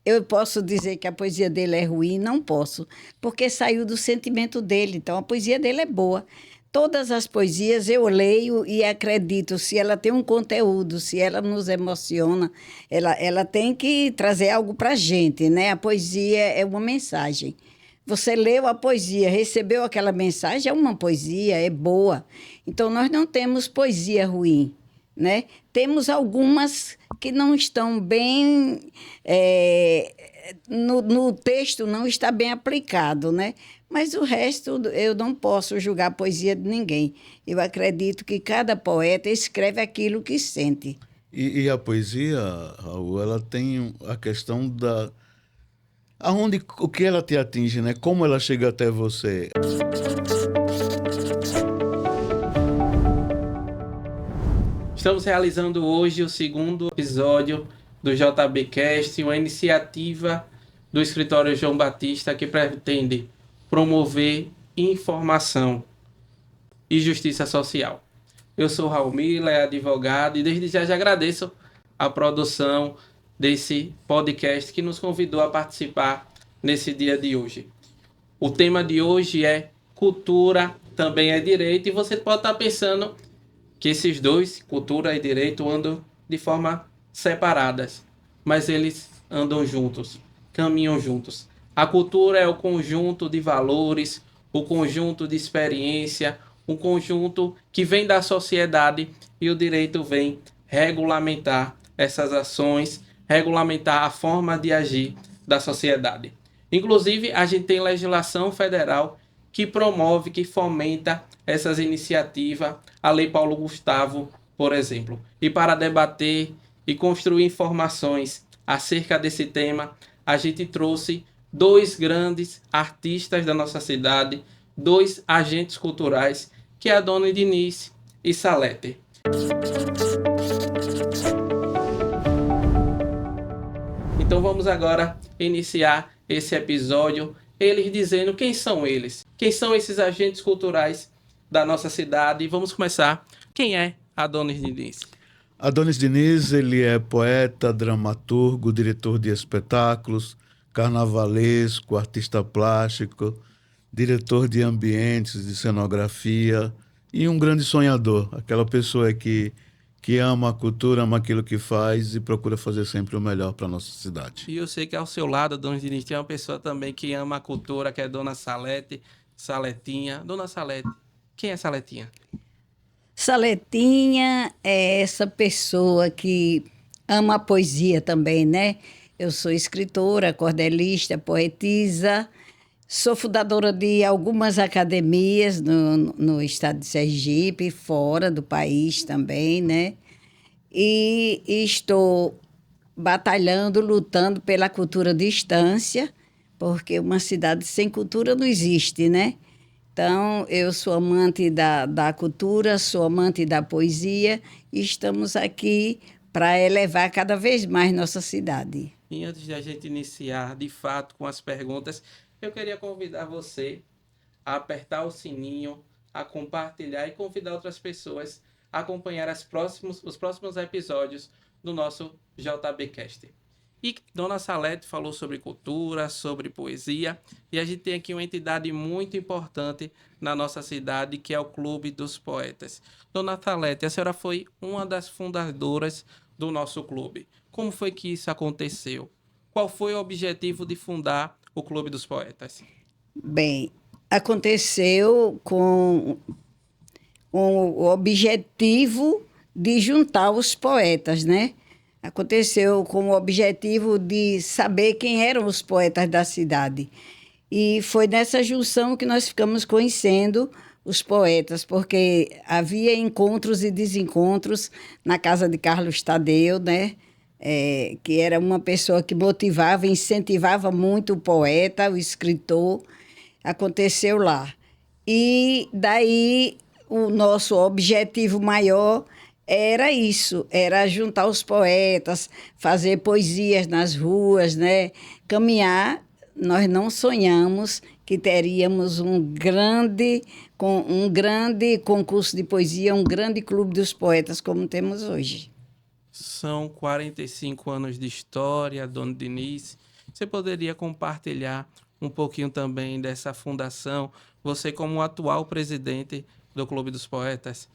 eu posso dizer que a poesia dele é ruim? Não posso, porque saiu do sentimento dele. Então, a poesia dele é boa. Todas as poesias eu leio e acredito, se ela tem um conteúdo, se ela nos emociona, ela tem que trazer algo para a gente, né? A poesia é uma mensagem. Você leu a poesia, recebeu aquela mensagem, é uma poesia, é boa. Então, nós não temos poesia ruim, né? Temos algumas que não estão bem... no texto não está bem aplicado, né? Mas o resto, eu não posso julgar a poesia de ninguém. Eu acredito que cada poeta escreve aquilo que sente. E a poesia, Raul, ela tem a questão da... o que ela te atinge, né? Como ela chega até você. Estamos realizando hoje o segundo episódio do JBcast, uma iniciativa do escritório João Batista que pretende promover informação e justiça social. Eu sou Raul Miller, advogado, e desde já agradeço a produção desse podcast que nos convidou a participar nesse dia de hoje. O tema de hoje é cultura, também é direito, e você pode estar pensando que esses dois, cultura e direito, andam de forma separadas, mas eles andam juntos, caminham juntos. A cultura é o conjunto de valores, o conjunto de experiência, um conjunto que vem da sociedade, e o direito vem regulamentar essas ações, regulamentar a forma de agir da sociedade. Inclusive, a gente tem legislação federal que promove, que fomenta essas iniciativas, a Lei Paulo Gustavo, por exemplo. E para debater e construir informações acerca desse tema, a gente trouxe dois grandes artistas da nossa cidade, dois agentes culturais, que é a Dona Diniz e Salete. Então vamos agora iniciar esse episódio, eles dizendo quem são eles, quem são esses agentes culturais da nossa cidade. E vamos começar. Quem é Adonis Diniz? Adonis Diniz, ele é poeta, dramaturgo, diretor de espetáculos, carnavalesco, artista plástico, diretor de ambientes, de cenografia e um grande sonhador, aquela pessoa que ama a cultura, ama aquilo que faz e procura fazer sempre o melhor para a nossa cidade. E eu sei que ao seu lado, Dona Diniz, tem uma pessoa também que ama a cultura, que é Dona Salete, Saletinha. Dona Salete, quem é Saletinha? Saletinha é essa pessoa que ama a poesia também, né? Eu sou escritora, cordelista, poetisa, sou fundadora de algumas academias no estado de Sergipe, fora do país também, né? E estou batalhando, lutando pela cultura de distância, porque uma cidade sem cultura não existe, né? Então, eu sou amante da cultura, sou amante da poesia e estamos aqui para elevar cada vez mais nossa cidade. E antes de a gente iniciar, de fato, com as perguntas, eu queria convidar você a apertar o sininho, a compartilhar e convidar outras pessoas a acompanhar os próximos episódios do nosso JBcast. E Dona Salete falou sobre cultura, sobre poesia, e a gente tem aqui uma entidade muito importante na nossa cidade, que é o Clube dos Poetas. Dona Salete, a senhora foi uma das fundadoras do nosso clube. Como foi que isso aconteceu? Qual foi o objetivo de fundar o Clube dos Poetas? Bem, aconteceu com o objetivo de juntar os poetas, né? Aconteceu com o objetivo de saber quem eram os poetas da cidade. E foi nessa junção que nós ficamos conhecendo os poetas, porque havia encontros e desencontros na casa de Carlos Tadeu, né? Que era uma pessoa que motivava, incentivava muito o poeta, o escritor. Aconteceu lá. E daí o nosso objetivo maior era isso, era juntar os poetas, fazer poesias nas ruas, né? Caminhar. Nós não sonhamos que teríamos um grande concurso de poesia, um grande clube dos poetas como temos hoje. São 45 anos de história, Dona Diniz, Você poderia compartilhar um pouquinho também dessa fundação, você como atual presidente do Clube dos Poetas?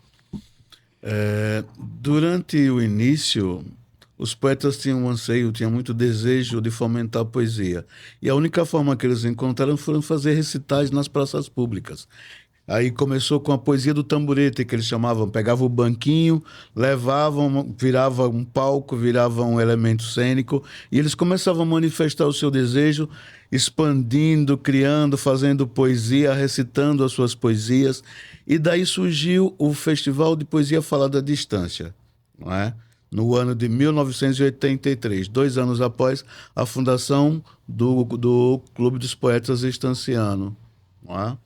Durante o início, os poetas tinham um anseio, tinham muito desejo de fomentar a poesia. E a única forma que eles encontraram foram fazer recitais nas praças públicas. Aí começou com a poesia do tamborete, que eles chamavam. Pegavam o banquinho, levavam, virava um palco, virava um elemento cênico, e eles começavam a manifestar o seu desejo, expandindo, criando, fazendo poesia, recitando as suas poesias. E daí surgiu o Festival de Poesia Falada à Distância, não é? No ano de 1983, 2 anos após a fundação do Clube dos Poetas Estanciano, não é?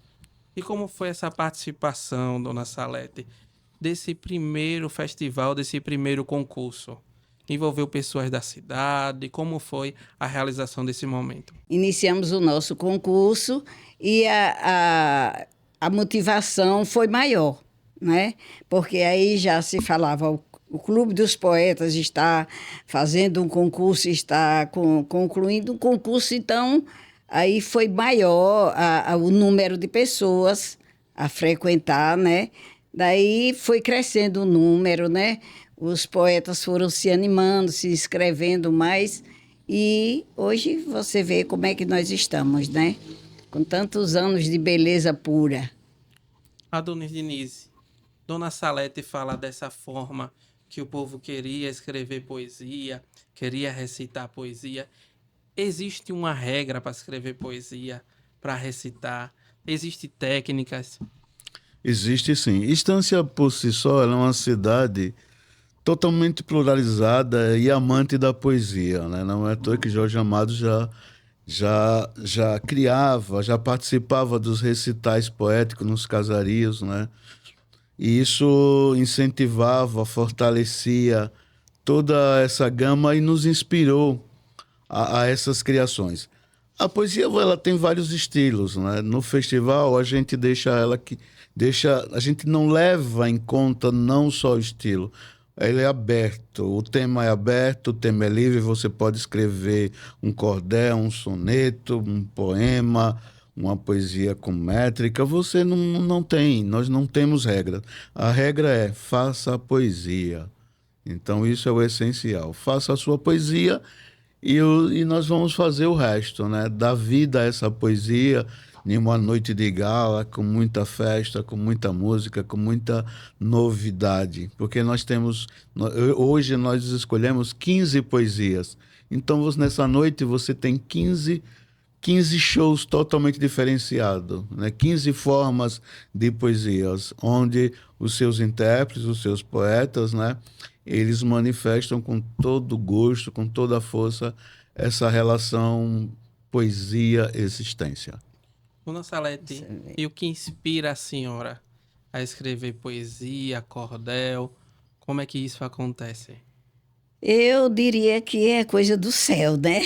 E como foi essa participação, dona Salete, desse primeiro festival, desse primeiro concurso? Envolveu pessoas da cidade? Como foi a realização desse momento? Iniciamos o nosso concurso e a motivação foi maior, né? Porque aí já se falava, o Clube dos Poetas está fazendo um concurso, está concluindo um concurso, então aí foi maior o número de pessoas a frequentar, né? Daí foi crescendo o número, né? Os poetas foram se animando, se inscrevendo mais, e hoje você vê como é que nós estamos, né? Com tantos anos de beleza pura. Adonis Diniz, dona Salete fala dessa forma que o povo queria escrever poesia, queria recitar poesia. Existe uma regra para escrever poesia, para recitar? Existem técnicas? Existe sim. Estância, por si só, ela é uma cidade totalmente pluralizada e amante da poesia, né? Não é à toa que Jorge Amado já criava, já participava dos recitais poéticos nos casarios, né? E isso incentivava, fortalecia toda essa gama e nos inspirou a essas criações. A poesia, ela tem vários estilos, né? No festival a gente a gente não leva em conta não só o estilo, ele é aberto, o tema é aberto, o tema é livre, você pode escrever um cordel, um soneto, um poema, uma poesia com métrica, nós não temos regra. A regra é faça a poesia. Então isso é o essencial. Faça a sua poesia e nós vamos fazer o resto, né? Dar vida a essa poesia em uma noite de gala, com muita festa, com muita música, com muita novidade. Porque hoje nós escolhemos 15 poesias. Então nessa noite você tem 15 shows totalmente diferenciados, né? 15 formas de poesias, onde os seus intérpretes, os seus poetas, né? Eles manifestam com todo gosto, com toda a força, essa relação poesia-existência. Dona Salete, e o que inspira a senhora a escrever poesia, cordel? Como é que isso acontece? Eu diria que é coisa do céu, né?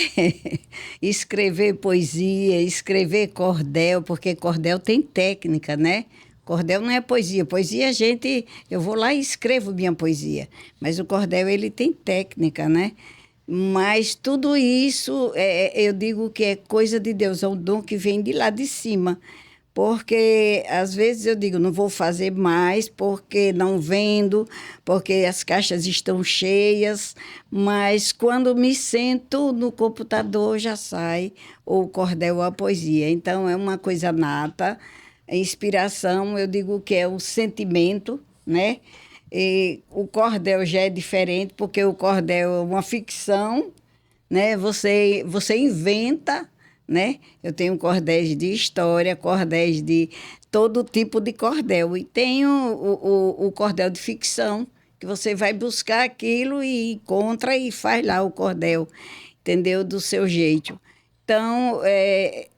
Escrever poesia, escrever cordel, porque cordel tem técnica, né? Cordel não é poesia. Poesia eu vou lá e escrevo minha poesia. Mas o cordel, ele tem técnica, né? Mas tudo isso, eu digo que é coisa de Deus, é um dom que vem de lá de cima. Porque às vezes eu digo, não vou fazer mais porque não vendo, porque as caixas estão cheias, mas quando me sento no computador já sai ou o cordel ou a poesia. Então é uma coisa nata, a inspiração, eu digo que é um sentimento, né? E o cordel já é diferente, porque o cordel é uma ficção, né? Você inventa, né? Eu tenho cordéis de história, cordéis de todo tipo de cordel. E tenho o cordel de ficção, que você vai buscar aquilo e encontra e faz lá o cordel, entendeu? Do seu jeito. Então,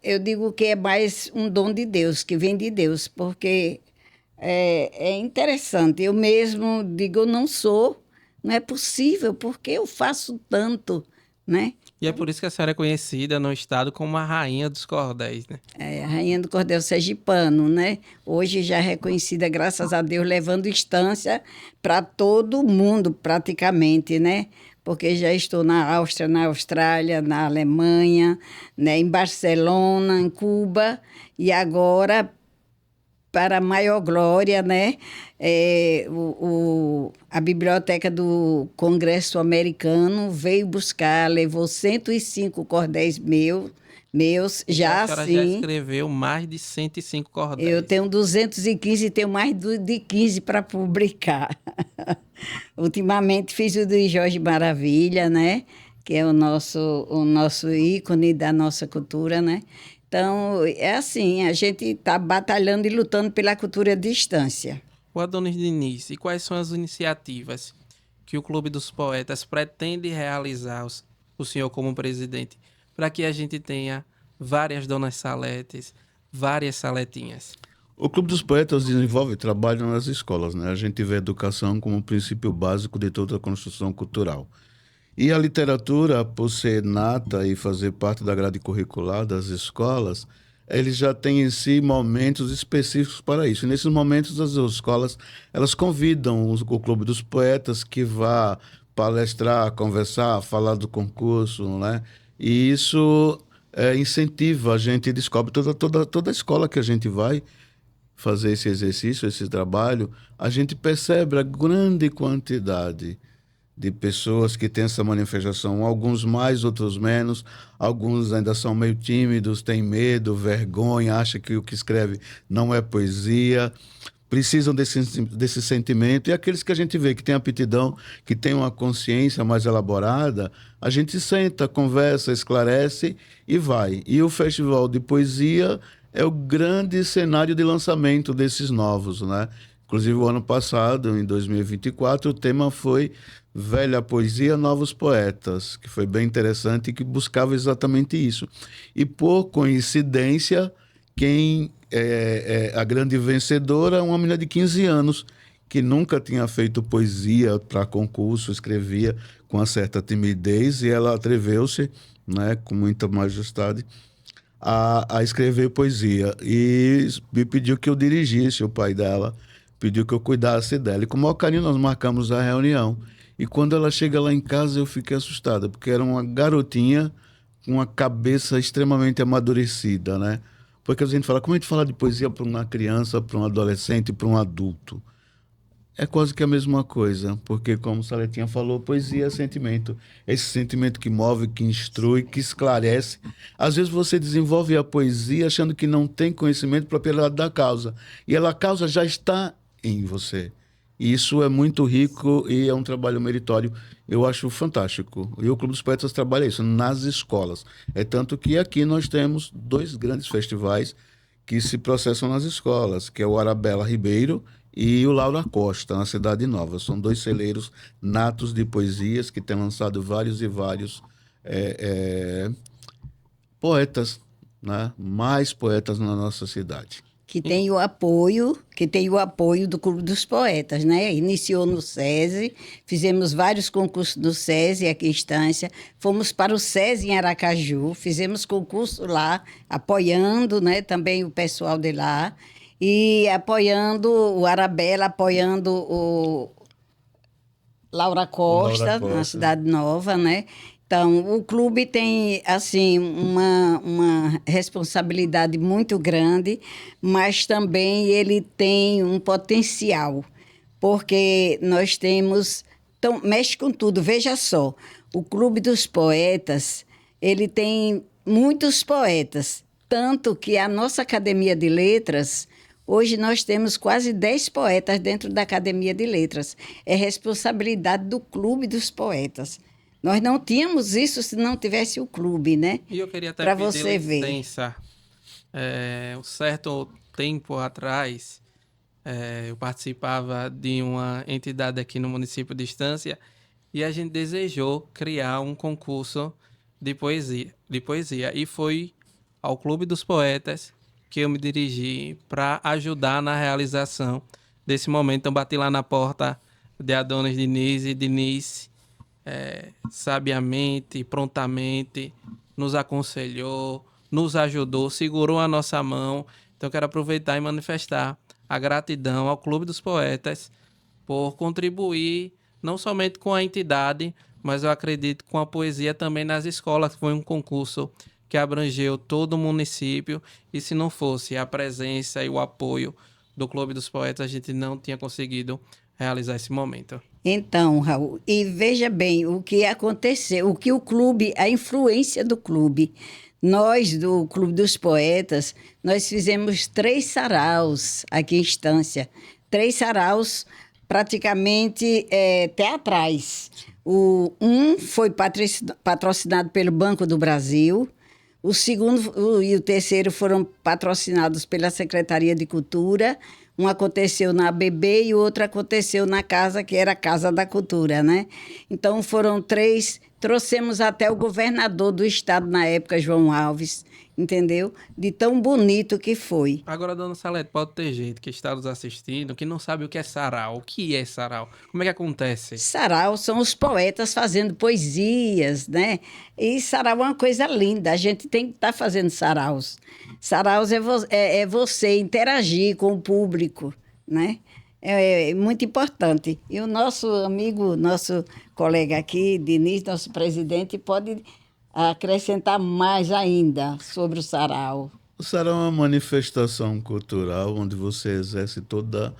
eu digo que é mais um dom de Deus, que vem de Deus, porque é interessante. Eu mesmo digo, eu não é possível, porque eu faço tanto, né? E é por isso que a senhora é conhecida no estado como a rainha dos cordéis, né? A rainha do cordel sergipano, né? Hoje já é reconhecida, graças a Deus, levando instância para todo mundo, praticamente, né? porque já estou na Áustria, na Austrália, na Alemanha, né, em Barcelona, em Cuba, e agora, para a maior glória, né, a Biblioteca do Congresso Americano veio buscar, levou 105 cordéis meus, já A senhora assim. já escreveu mais de 105 cordéis. Eu tenho 215 e tenho mais de 15 para publicar. Ultimamente fiz o do Jorge Maravilha, né? Que é o nosso ícone da nossa cultura, né? Então, é assim, a gente está batalhando e lutando pela cultura à distância. O Adonis Diniz, e quais são as iniciativas que o Clube dos Poetas pretende realizar, o senhor como presidente, para que a gente tenha várias Donas Saletes, várias Saletinhas? O Clube dos Poetas desenvolve trabalho nas escolas, né? A gente vê a educação como um princípio básico de toda a construção cultural. E a literatura, por ser nata e fazer parte da grade curricular das escolas, ele já tem em si momentos específicos para isso. E nesses momentos, as escolas elas convidam o Clube dos Poetas que vá palestrar, conversar, falar do concurso, né? E isso incentiva, a gente descobre toda a escola que a gente vai fazer esse exercício, esse trabalho, a gente percebe a grande quantidade de pessoas que têm essa manifestação, alguns mais, outros menos, alguns ainda são meio tímidos, têm medo, vergonha, acham que o que escreve não é poesia, precisam desse sentimento, e aqueles que a gente vê que têm aptidão, que têm uma consciência mais elaborada, a gente senta, conversa, esclarece e vai. E o Festival de Poesia é o grande cenário de lançamento desses novos, né? Inclusive, o ano passado, em 2024, o tema foi Velha Poesia, Novos Poetas, que foi bem interessante e que buscava exatamente isso. E, por coincidência, quem é a grande vencedora é uma menina de 15 anos, que nunca tinha feito poesia para concurso, escrevia com uma certa timidez, e ela atreveu-se, né, com muita majestade, a escrever poesia. E me pediu que eu dirigisse, o pai dela pediu que eu cuidasse dela. E com o maior carinho nós marcamos a reunião. E quando ela chega lá em casa, eu fiquei assustada, porque era uma garotinha com uma cabeça extremamente amadurecida, né? Porque a gente fala, como a gente fala de poesia para uma criança, para um adolescente, para um adulto? É quase que a mesma coisa, porque, como Saletinha falou, poesia é sentimento. Esse sentimento que move, que instrui, que esclarece. Às vezes você desenvolve a poesia achando que não tem conhecimento propriedade da causa. E a causa já está em você. E isso é muito rico e é um trabalho meritório. Eu acho fantástico. E o Clube dos Poetas trabalha isso nas escolas. É tanto que aqui nós temos 2 grandes festivais que se processam nas escolas, que é o Arabella Ribeiro e o Laura Costa, na Cidade Nova. São 2 celeiros natos de poesias que têm lançado vários e vários poetas, né? Mais poetas na nossa cidade. Que tem o apoio do Clube dos Poetas, né? Iniciou no SESI, fizemos vários concursos no SESI, aqui em Estância, fomos para o SESI em Aracaju, fizemos concurso lá, apoiando, né, também o pessoal de lá, e apoiando o Arabella, apoiando o Laura Costa, na Cidade Nova, né? Então, o clube tem, assim, uma responsabilidade muito grande, mas também ele tem um potencial, porque nós temos... Então, mexe com tudo. Veja só, o Clube dos Poetas, ele tem muitos poetas, tanto que a nossa Academia de Letras... Hoje nós temos quase 10 poetas dentro da Academia de Letras. É responsabilidade do Clube dos Poetas. Nós não tínhamos isso se não tivesse o clube, né? E eu queria até pra pedir você licença. Um certo tempo atrás, eu participava de uma entidade aqui no município de Estância e a gente desejou criar um concurso de poesia. E foi ao Clube dos Poetas que eu me dirigi para ajudar na realização desse momento. Então, bati lá na porta de Adonis Diniz e Diniz, sabiamente, prontamente, nos aconselhou, nos ajudou, segurou a nossa mão. Então, quero aproveitar e manifestar a gratidão ao Clube dos Poetas por contribuir não somente com a entidade, mas eu acredito com a poesia também nas escolas. Foi um concurso que abrangeu todo o município, e se não fosse a presença e o apoio do Clube dos Poetas, a gente não tinha conseguido realizar esse momento. Então, Raul, e veja bem o que aconteceu, o que o clube, a influência do clube. Nós, do Clube dos Poetas, nós fizemos 3 saraus aqui em Estância. 3 saraus praticamente teatrais. Um foi patrocinado pelo Banco do Brasil, o segundo e o terceiro foram patrocinados pela Secretaria de Cultura. Um aconteceu na ABB e o outro aconteceu na casa, que era a Casa da Cultura, né? Então, foram 3. Trouxemos até o governador do estado na época, João Alves, entendeu? De tão bonito que foi. Agora, dona Salete, pode ter gente que está nos assistindo que não sabe o que é sarau. O que é sarau? Como é que acontece? Sarau são os poetas fazendo poesias, né? E sarau é uma coisa linda. A gente tem que estar fazendo saraus. Saraus é você interagir com o público, né? É muito importante. E o nosso amigo, nosso colega aqui, Diniz, nosso presidente, pode acrescentar mais ainda sobre o sarau. O sarau é uma manifestação cultural onde você exerce toda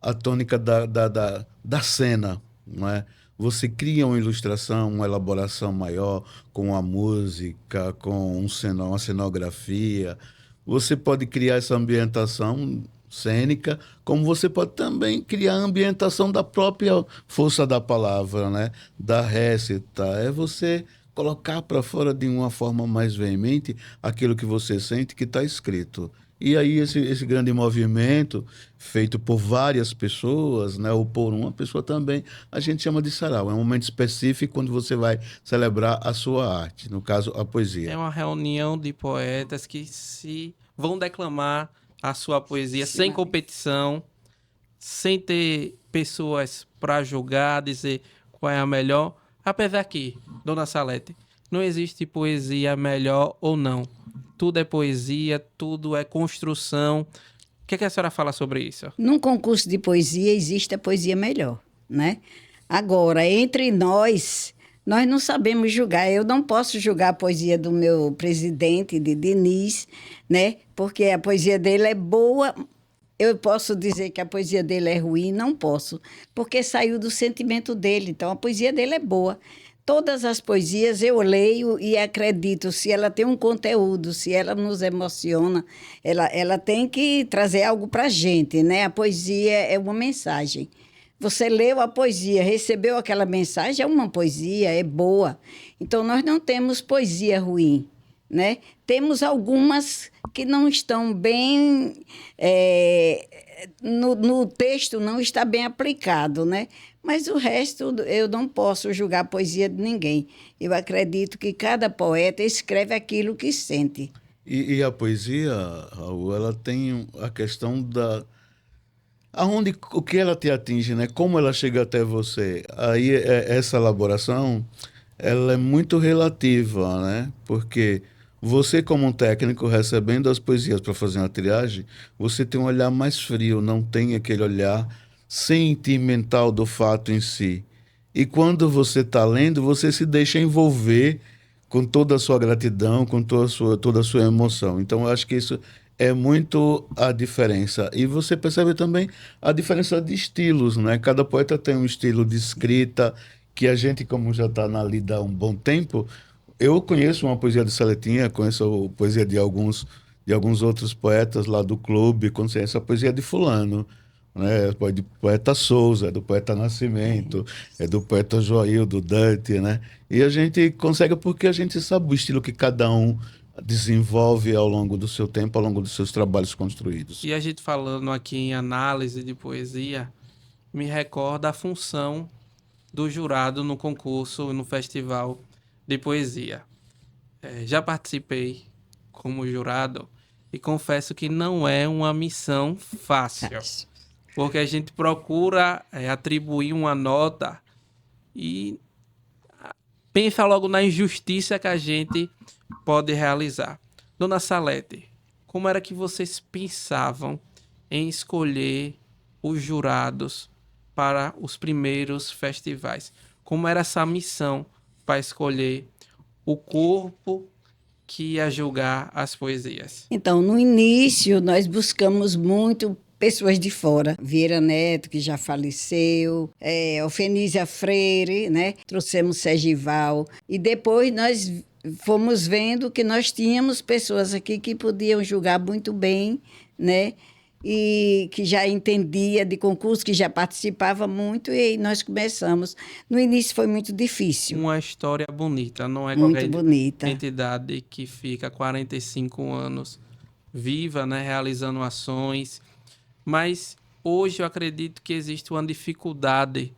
a tônica da cena, não é? Você cria uma ilustração, uma elaboração maior com a música, com uma cenografia. Você pode criar essa ambientação cênica, como você pode também criar a ambientação da própria força da palavra, né? Da récita. É você colocar para fora de uma forma mais veemente aquilo que você sente que está escrito. E aí esse grande movimento, feito por várias pessoas, né, ou por uma pessoa também, a gente chama de sarau. É um momento específico quando você vai celebrar a sua arte, no caso, a poesia. É uma reunião de poetas que se vão declamar a sua poesia sem competição, sem ter pessoas para julgar, dizer qual é a melhor. Apesar que, dona Salete, não existe poesia melhor ou não. Tudo é poesia, tudo é construção. O que a senhora fala sobre isso? Num concurso de poesia existe a poesia melhor, né? Agora, entre nós não sabemos julgar. Eu não posso julgar a poesia do meu presidente, de Diniz, né? Porque a poesia dele é boa. Eu posso dizer que a poesia dele é ruim? Não posso, porque saiu do sentimento dele. Então, a poesia dele é boa. Todas as poesias eu leio e acredito, se ela tem um conteúdo, se ela nos emociona, ela tem que trazer algo para a gente, né? A poesia é uma mensagem. Você leu a poesia, recebeu aquela mensagem, é uma poesia, é boa. Então, nós não temos poesia ruim, né? Temos algumas que não estão bem... no texto não está bem aplicado, né? Mas o resto, eu não posso julgar a poesia de ninguém. Eu acredito que cada poeta escreve aquilo que sente. E a poesia, Raul, ela tem a questão da... o que ela te atinge, né? Como ela chega até você. Aí, essa elaboração, ela é muito relativa, né? Porque você, como um técnico, recebendo as poesias para fazer uma triagem, você tem um olhar mais frio, não tem aquele olhar sentimental do fato em si. E quando você está lendo, você se deixa envolver com toda a sua gratidão, com toda a sua emoção. Então, eu acho que isso é muito a diferença. E você percebe também a diferença de estilos, né? Cada poeta tem um estilo de escrita que a gente, como já está na lida há um bom tempo, eu conheço uma poesia de Saletinha, conheço a poesia de alguns outros poetas lá do clube, conheço essa poesia de fulano, né? É do poeta Souza, é do poeta Nascimento, é do poeta Joaildo Dante, né? E a gente consegue porque a gente sabe o estilo que cada um desenvolve ao longo do seu tempo, ao longo dos seus trabalhos construídos. E a gente falando aqui em análise de poesia, me recorda a função do jurado no concurso, no festival de poesia. Já participei como jurado e confesso que não é uma missão fácil. Porque a gente procura atribuir uma nota e pensa logo na injustiça que a gente pode realizar. Dona Salete, como era que vocês pensavam em escolher os jurados para os primeiros festivais? como era essa missão para escolher o corpo que ia julgar as poesias? Então, no início, nós buscamos muito pessoas de fora. Vieira Neto, que já faleceu, Ofenísia Freire, né? Trouxemos Sergival. E depois nós fomos vendo que nós tínhamos pessoas aqui que podiam julgar muito bem, né? E que já entendia de concurso, que já participava muito, e nós começamos. No início foi muito difícil. Uma história bonita, não é Muito qualquer bonita. entidade que fica 45 anos viva, né, realizando ações. Mas hoje eu acredito que existe uma dificuldade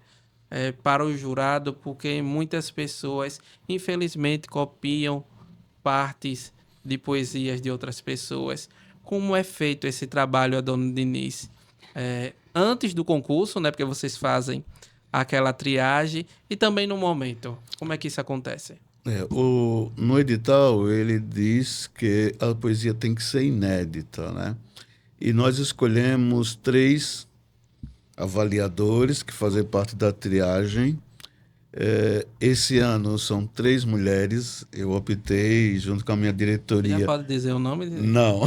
para o jurado, porque muitas pessoas, infelizmente, copiam partes de poesias de outras pessoas. Como é feito esse trabalho, Dona Denise? Antes do concurso, né, porque vocês fazem aquela triagem, e também no momento. Como é que isso acontece? No edital, ele diz que a poesia tem que ser inédita, né? E nós escolhemos 3 avaliadores que fazem parte da triagem. Esse ano são 3 mulheres. Eu optei, junto com a minha diretoria... Já pode dizer o nome? Não,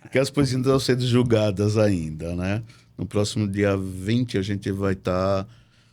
porque as poesias não estão sendo julgadas ainda, né? No próximo dia 20 a gente vai estar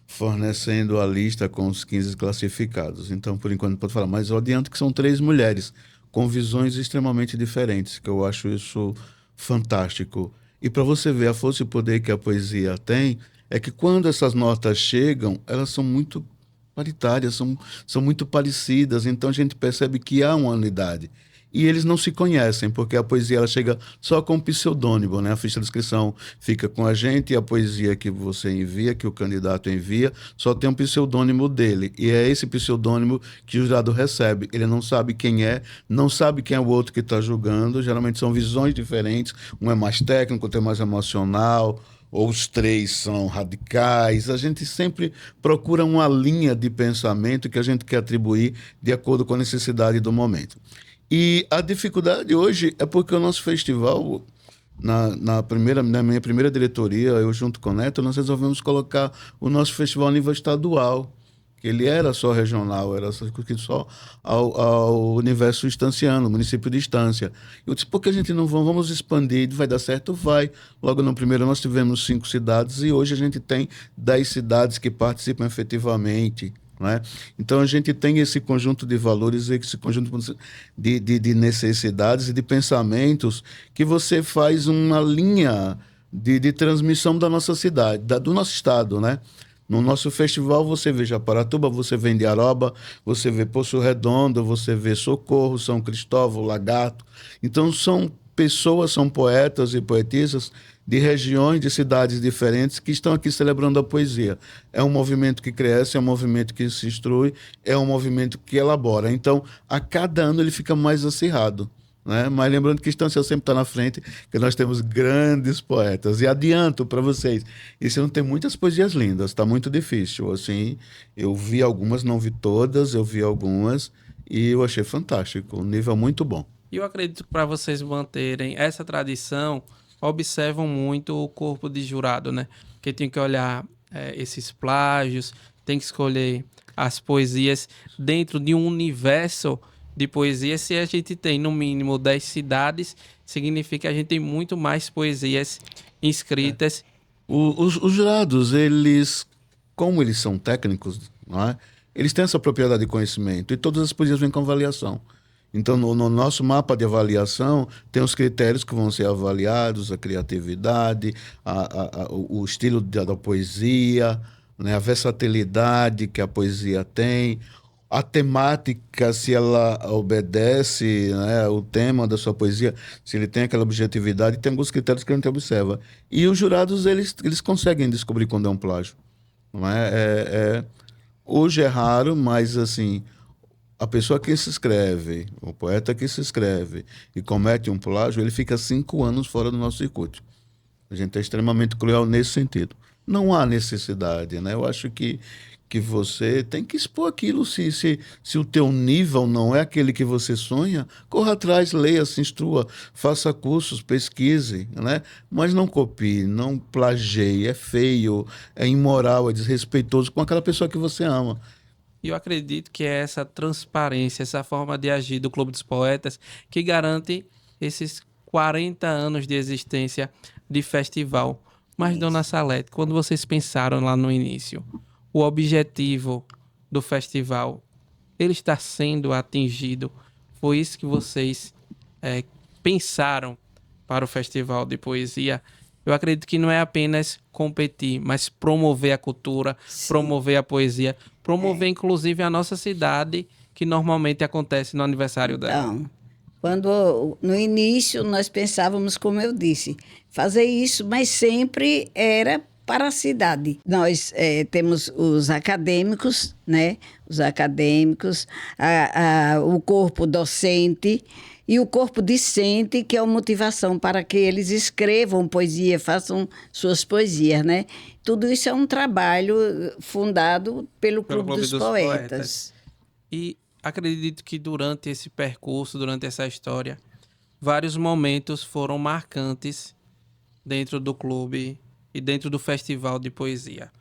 fornecendo a lista com os 15 classificados. Então, por enquanto, não pode falar. Mas eu adianto que são 3 mulheres com visões extremamente diferentes, que eu acho isso fantástico. E para você ver a força e o poder que a poesia tem, é que quando essas notas chegam, elas são muito paritárias, são muito parecidas. Então, a gente percebe que há uma unidade. E eles não se conhecem, porque a poesia ela chega só com pseudônimo, né? A ficha de inscrição fica com a gente, e a poesia que você envia, que o candidato envia, só tem um pseudônimo dele. E é esse pseudônimo que o jurado recebe. Ele não sabe quem é, não sabe quem é o outro que está julgando. Geralmente são visões diferentes. Um é mais técnico, outro é mais emocional, ou os 3 são radicais. A gente sempre procura uma linha de pensamento que a gente quer atribuir de acordo com a necessidade do momento. E a dificuldade hoje é porque o nosso festival, na minha primeira diretoria, eu junto com o Neto, nós resolvemos colocar o nosso festival a nível estadual, que ele era só regional, era só ao universo estanciano, município de Estância. Eu disse, por que a gente não vamos expandir? Vai dar certo? Vai. Logo no primeiro nós tivemos 5 cidades e hoje a gente tem 10 cidades que participam efetivamente. Né? Então a gente tem esse conjunto de valores, esse conjunto de necessidades e de pensamentos que você faz uma linha de transmissão da nossa cidade, do nosso estado, né? No nosso festival você vê Japaratuba, você vê Indiaroba, você vê Poço Redondo, você vê Socorro, São Cristóvão, Lagarto. Então são pessoas, são poetas e poetisas de regiões, de cidades diferentes que estão aqui celebrando a poesia. É um movimento que cresce, é um movimento que se instrui, é um movimento que elabora. Então, a cada ano ele fica mais acirrado. Né? Mas lembrando que Estância sempre está na frente, que nós temos grandes poetas. E adianto para vocês, esse ano tem muitas poesias lindas, está muito difícil. Assim, eu vi algumas, não vi todas, eu vi algumas e eu achei fantástico, um nível muito bom. E eu acredito que para vocês manterem essa tradição, observam muito o corpo de jurado, né? Que tem que olhar esses plágios, tem que escolher as poesias dentro de um universo de poesia. Se a gente tem no mínimo 10 cidades, significa que a gente tem muito mais poesias inscritas. Os jurados, como eles são técnicos, não é? Eles têm essa propriedade de conhecimento e todas as poesias vêm com avaliação. Então, no nosso mapa de avaliação, tem os critérios que vão ser avaliados, a criatividade, o estilo da poesia, né, a versatilidade que a poesia tem, a temática, se ela obedece, né, o tema da sua poesia, se ele tem aquela objetividade, tem alguns critérios que a gente observa. E os jurados, eles conseguem descobrir quando é um plágio. Não é? Hoje é raro, mas assim... A pessoa que se inscreve, o poeta que se inscreve e comete um plágio, ele fica 5 anos fora do nosso circuito. A gente é extremamente cruel nesse sentido. Não há necessidade, né? Eu acho que que você tem que expor aquilo. Se o teu nível não é aquele que você sonha, corra atrás, leia, se instrua, faça cursos, pesquise, né? Mas não copie, não plagie, é feio, é imoral, é desrespeitoso com aquela pessoa que você ama. E eu acredito que é essa transparência, essa forma de agir do Clube dos Poetas que garante esses 40 anos de existência de festival. Mas, Dona Salete, quando vocês pensaram lá no início, o objetivo do festival, ele está sendo atingido? Foi isso que vocês pensaram para o Festival de Poesia? Eu acredito que não é apenas competir, mas promover a cultura, Sim. promover a poesia, promover inclusive a nossa cidade, que normalmente acontece no aniversário dela. Então, quando no início nós pensávamos, como eu disse, fazer isso, mas sempre era para a cidade. Nós temos os acadêmicos, né? Os acadêmicos, o corpo docente e o corpo discente, que é a motivação para que eles escrevam poesia, façam suas poesias, né? Tudo isso é um trabalho fundado pelo Clube dos Poetas. E acredito que durante esse percurso, durante essa história, vários momentos foram marcantes dentro do clube e dentro do Festival de Poesia.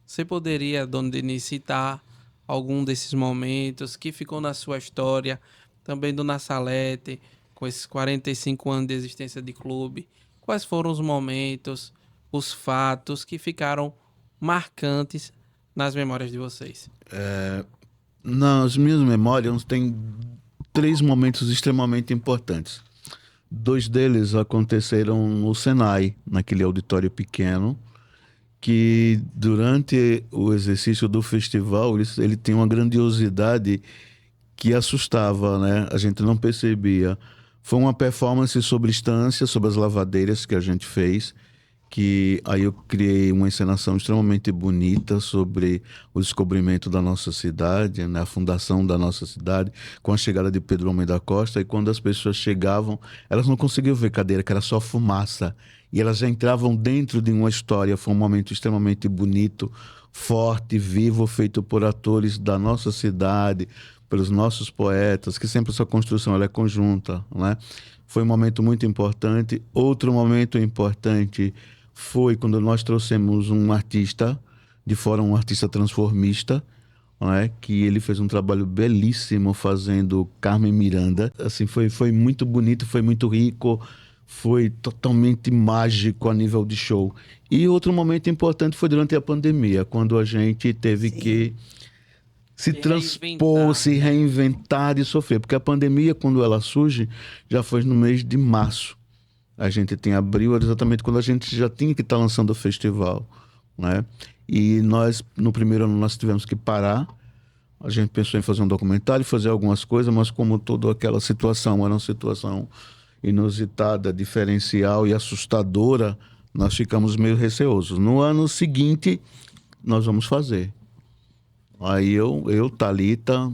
Você poderia, Dona Denise, citar algum desses momentos que ficou na sua história, também Dona Salete, com esses 45 anos de existência de clube? Quais foram os momentos, os fatos que ficaram marcantes nas memórias de vocês? Nas minhas memórias tem 3 momentos extremamente importantes. 2 deles aconteceram no Senai, naquele auditório pequeno, que durante o exercício do festival ele tem uma grandiosidade que assustava, né? A gente não percebia. Foi uma performance sobre estância, sobre as lavadeiras que a gente fez, que aí eu criei uma encenação extremamente bonita sobre o descobrimento da nossa cidade, né, a fundação da nossa cidade, com a chegada de Pedro Homem da Costa, e quando as pessoas chegavam, elas não conseguiam ver cadeira, que era só fumaça, e elas já entravam dentro de uma história. Foi um momento extremamente bonito, forte, vivo, feito por atores da nossa cidade, pelos nossos poetas, que sempre essa construção ela é conjunta, né? Foi um momento muito importante. Outro momento importante foi quando nós trouxemos um artista de fora, um artista transformista, né, que ele fez um trabalho belíssimo fazendo Carmen Miranda. Assim, foi muito bonito, foi muito rico, foi totalmente mágico a nível de show. E outro momento importante foi durante a pandemia, quando a gente teve que se transpor, se reinventar e sofrer. Porque a pandemia, quando ela surge, já foi no mês de março. A gente tem abril, exatamente quando a gente já tinha que estar lançando o festival, né? E nós, no primeiro ano, nós tivemos que parar. A gente pensou em fazer um documentário, fazer algumas coisas, mas como toda aquela situação era uma situação inusitada, diferencial e assustadora, nós ficamos meio receosos. No ano seguinte, nós vamos fazer. Aí eu Thalita,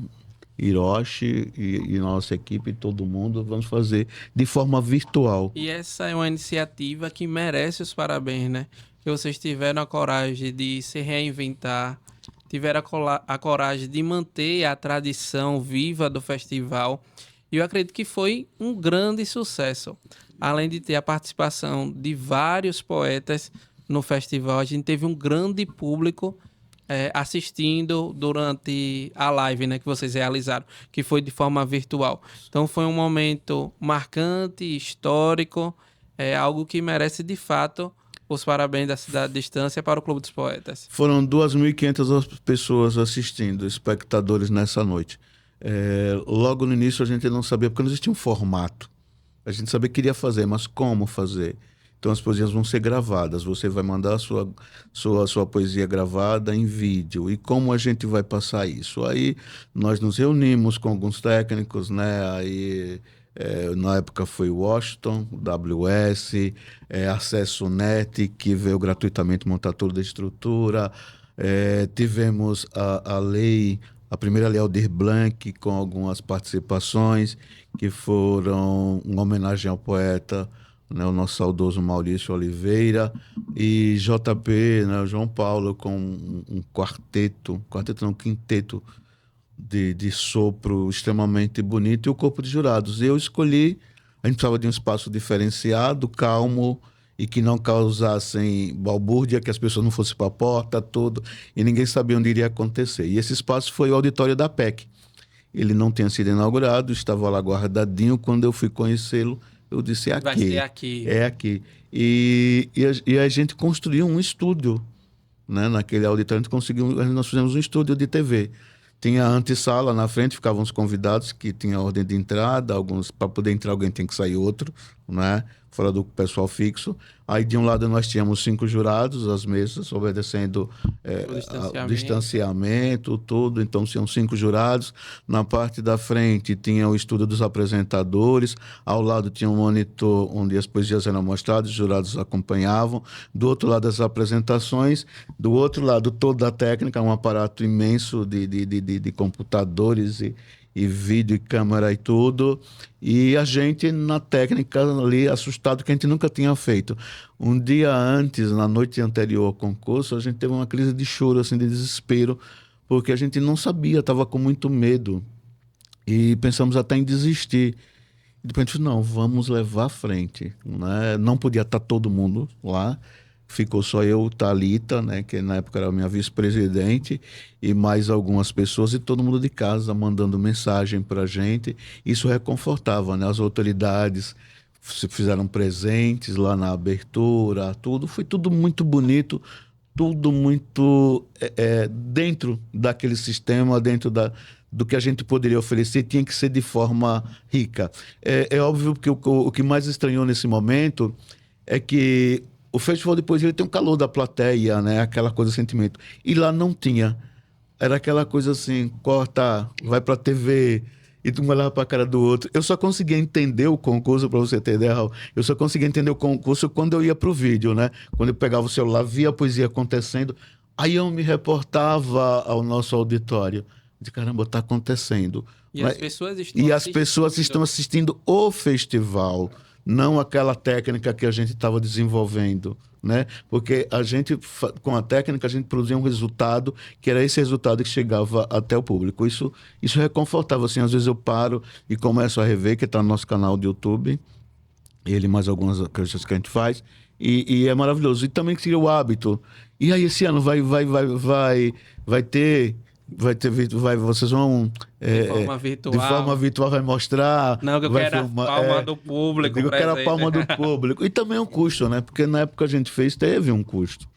Hiroshi e nossa equipe, todo mundo, vamos fazer de forma virtual. E essa é uma iniciativa que merece os parabéns, né? Que vocês tiveram a coragem de se reinventar, tiveram a coragem de manter a tradição viva do festival. E eu acredito que foi um grande sucesso. Além de ter a participação de vários poetas no festival, a gente teve um grande público assistindo durante a live, né, que vocês realizaram, que foi de forma virtual. Então foi um momento marcante, histórico, algo que merece de fato os parabéns da Cidade de Estância para o Clube dos Poetas. Foram 2.500 pessoas assistindo, espectadores nessa noite. Logo no início a gente não sabia, porque não existia um formato. A gente sabia que queria fazer, mas como fazer? Então as poesias vão ser gravadas, você vai mandar a sua poesia gravada em vídeo. E como a gente vai passar isso? Aí nós nos reunimos com alguns técnicos, né? Aí na época foi o Washington, o WS, Acesso Net, que veio gratuitamente montar toda a estrutura. Tivemos a lei, a primeira lei Aldir Blanc, com algumas participações que foram uma homenagem ao poeta, né, o nosso saudoso Maurício Oliveira, e JP, né, o João Paulo, com um quinteto de sopro extremamente bonito, e o corpo de jurados. Eu escolhi, a gente precisava de um espaço diferenciado, calmo, e que não causassem balbúrdia, que as pessoas não fossem para a porta, tudo, e ninguém sabia onde iria acontecer. E esse espaço foi o auditório da PEC. Ele não tinha sido inaugurado, estava lá guardadinho. Quando eu fui conhecê-lo, eu disse, é aqui. Vai ser aqui. É aqui. E a gente construiu um estúdio, né? Naquele auditório, nós fizemos um estúdio de TV. Tinha a antessala na frente, ficavam os convidados, que tinha ordem de entrada, alguns, para poder entrar alguém tem que sair outro, né? Fora do pessoal fixo. Aí de um lado nós tínhamos 5 jurados, as mesas, obedecendo o distanciamento, tudo. Então tinham 5 jurados. Na parte da frente tinha o estúdio dos apresentadores, ao lado tinha um monitor onde as poesias eram mostradas, os jurados acompanhavam. Do outro lado as apresentações, do outro lado toda a técnica, um aparato imenso de computadores e vídeo e câmera e tudo, e a gente na técnica ali, assustado, que a gente nunca tinha feito. Um dia antes, na noite anterior ao concurso, a gente teve uma crise de choro, assim, de desespero, porque a gente não sabia, estava com muito medo, e pensamos até em desistir. E depois a gente falou, não, vamos levar à frente, né? Não podia estar todo mundo lá, ficou só eu, Thalita, né, que na época era a minha vice-presidente, e mais algumas pessoas, e todo mundo de casa mandando mensagem para a gente. Isso reconfortava, né? As autoridades se fizeram presentes lá na abertura, tudo. Foi tudo muito bonito, tudo muito dentro daquele sistema, dentro do que a gente poderia oferecer, tinha que ser de forma rica. É óbvio que o que mais estranhou nesse momento é que o Festival de Poesia ele tem um calor da plateia, né? Aquela coisa, sentimento. E lá não tinha. Era aquela coisa assim, corta, vai pra TV, e tu olhava pra cara do outro. Eu só conseguia entender o concurso, pra você ter ideia, Raul. Eu só conseguia entender o concurso quando eu ia pro vídeo, né? Quando eu pegava o celular, via a poesia acontecendo, aí eu me reportava ao nosso auditório. De caramba, tá acontecendo. E as pessoas estão assistindo o festival, não aquela técnica que a gente estava desenvolvendo, né? Porque a gente, com a técnica, a gente produzia um resultado que era esse resultado que chegava até o público. Isso reconfortava, assim, às vezes eu paro e começo a rever, que está no nosso canal do YouTube, ele mais algumas coisas que a gente faz, e é maravilhoso. E também cria o hábito. E aí esse ano vai ter... vocês vão de forma virtual vai mostrar. Não, que eu quero a palma do público. Eu quero a palma do público. E também é um custo, né? Porque na época a gente fez, teve um custo.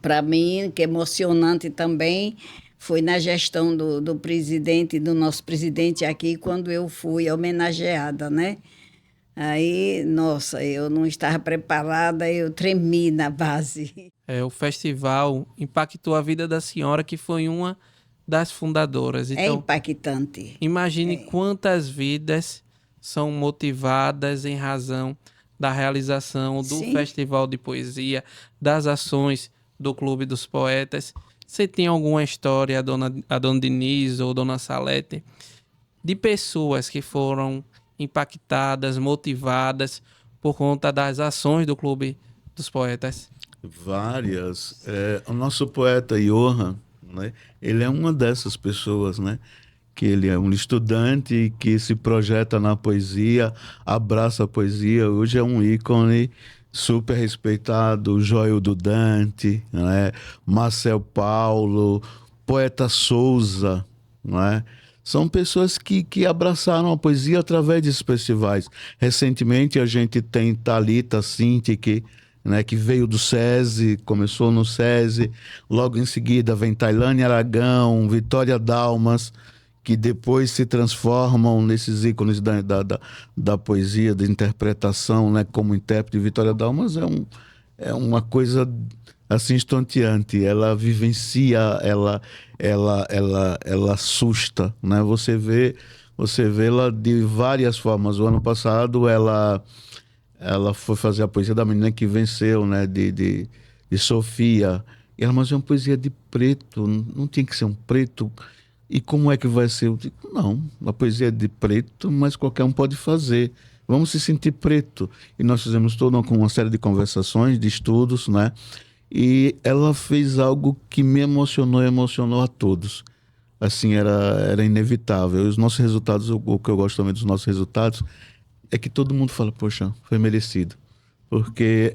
Para mim, que é emocionante também, foi na gestão do presidente, do nosso presidente aqui, quando eu fui homenageada, né? Aí, nossa, eu não estava preparada, eu tremi na base. O festival impactou a vida da senhora, que foi uma das fundadoras. Então, é impactante. Imagine quantas vidas são motivadas em razão da realização do Festival de Poesia, das ações do Clube dos Poetas. Você tem alguma história, a dona Denise ou dona Salete, de pessoas que foram impactadas, motivadas por conta das ações do Clube dos Poetas? Várias. O nosso poeta Johan, né, ele é uma dessas pessoas, né? Que ele é um estudante que se projeta na poesia, abraça a poesia, hoje é um ícone super respeitado, Joel do Dante, né? Marcel Paulo, poeta Souza, né? São pessoas que abraçaram a poesia através desses festivais. Recentemente a gente tem Thalita Sintik, né, que veio do SESI, começou no SESI, logo em seguida vem Tailane Aragão, Vitória Dalmas, que depois se transformam nesses ícones da poesia, da interpretação, né, como intérprete. Vitória Dalmas é uma coisa assim estonteante, ela vivencia, ela assusta, né? Você vê ela de várias formas. O ano passado ela foi fazer a poesia da menina que venceu, né, de Sofia. E ela, mas é uma poesia de preto, não tinha que ser um preto. E como é que vai ser? Eu digo, não, a poesia é de preto, mas qualquer um pode fazer. vamos se sentir preto. E nós fizemos toda uma série de conversações, de estudos, né? E ela fez algo que me emocionou e emocionou a todos. Assim, era inevitável. E os nossos resultados, o que eu gosto também dos nossos resultados, é que todo mundo fala, poxa, foi merecido. Porque